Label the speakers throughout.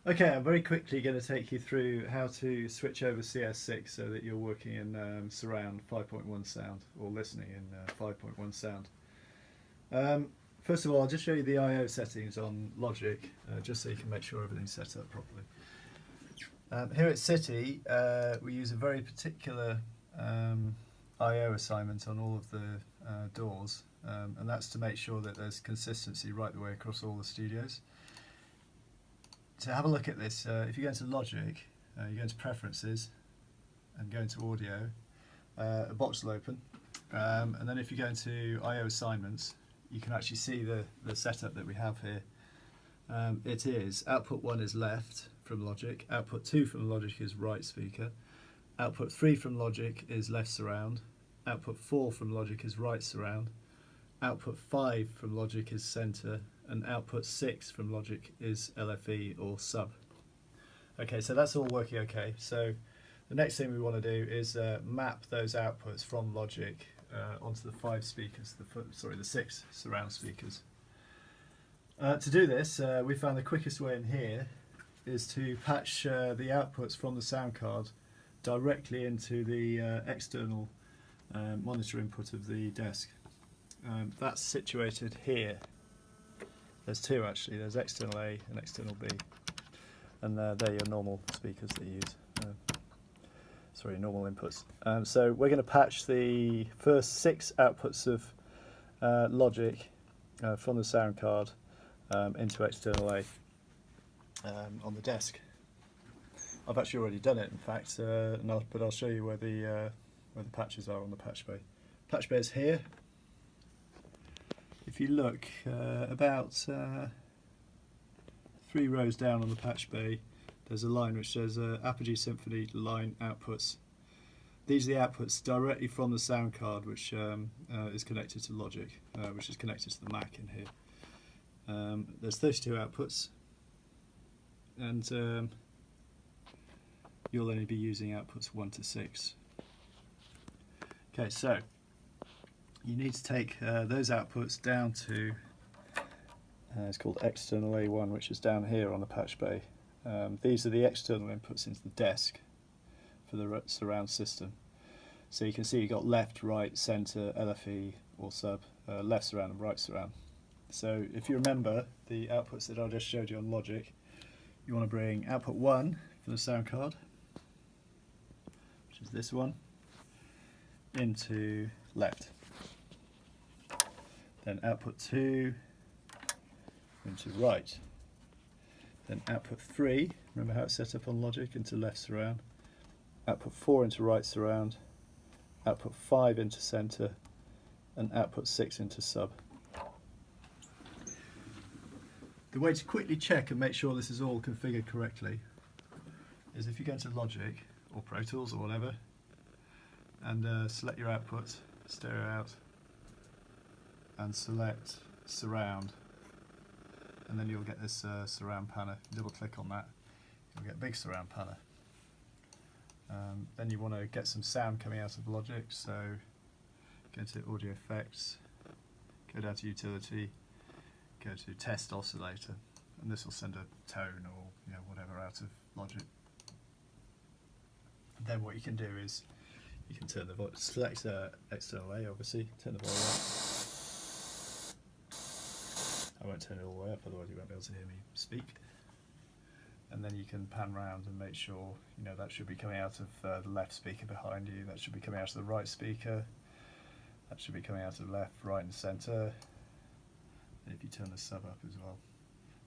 Speaker 1: Okay, I'm very quickly going to take you through how to switch over CS6 so that you're working in surround 5.1 sound or listening in 5.1 sound. First of all, I'll just show you the I/O settings on Logic, just so you can make sure everything's set up properly. Here at City, we use a very particular I/O assignment on all of the doors, and that's to make sure that there's consistency right the way across all the studios. To have a look at this, if you go into Logic, you go into Preferences and go into Audio, a box will open, and then if you go into I/O assignments, you can actually see the setup that we have here. It is output 1 is left from Logic, output 2 from Logic is right speaker, output 3 from Logic is left surround, output 4 from Logic is right surround, output 5 from Logic is center, and output 6 from Logic is LFE or sub. Okay, so that's all working okay. So the next thing we want to do is map those outputs from Logic onto the 5 speakers, the 6 surround speakers. To do this, we found the quickest way in here is to patch the outputs from the sound card directly into the external monitor input of the desk. That's situated here. There's two actually, there's external A and external B, and they're your normal speakers that you use, normal inputs. So we're going to patch the first 6 outputs of Logic from the sound card into external A on the desk. I've actually already done it, in fact, but I'll show you where the patches are on the patch bay. Patch bay is here. If you look about 3 rows down on the patch bay, there's a line which says Apogee Symphony line outputs. These are the outputs directly from the sound card, which is connected to Logic, which is connected to the Mac in here. There's 32 outputs, and you'll only be using outputs 1 to 6. Okay, so you need to take those outputs down to, it's called external A1, which is down here on the patch bay. These are the external inputs into the desk for the surround system. So you can see you've got left, right, center, LFE or sub, left surround and right surround. So if you remember the outputs that I just showed you on Logic, you want to bring output 1 for the sound card, which is this one, into left. Then output 2 into right. Then output 3, remember how it's set up on Logic, into left surround. Output 4 into right surround. Output 5 into center. And output 6 into sub. The way to quickly check and make sure this is all configured correctly is if you go into Logic or Pro Tools or whatever and select your output, stereo out, and select surround, and then you'll get this surround panel. Double click on that, you'll get a big surround panel. Then you want to get some sound coming out of Logic, so go to Audio Effects, go down to Utility, go to Test Oscillator, and this will send a tone or whatever out of Logic. Then what you can do is you can turn the volume, select external A obviously, turn the volume up. I won't turn it all the way up, otherwise you won't be able to hear me speak. And then you can pan round and make sure that should be coming out of the left speaker behind you, that should be coming out of the right speaker, that should be coming out of the left, right and centre. And if you turn the sub up as well,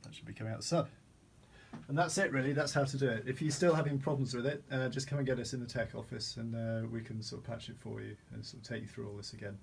Speaker 1: that should be coming out of the sub. And that's it really, that's how to do it. If you're still having problems with it, just come and get us in the tech office and we can sort of patch it for you and sort of take you through all this again.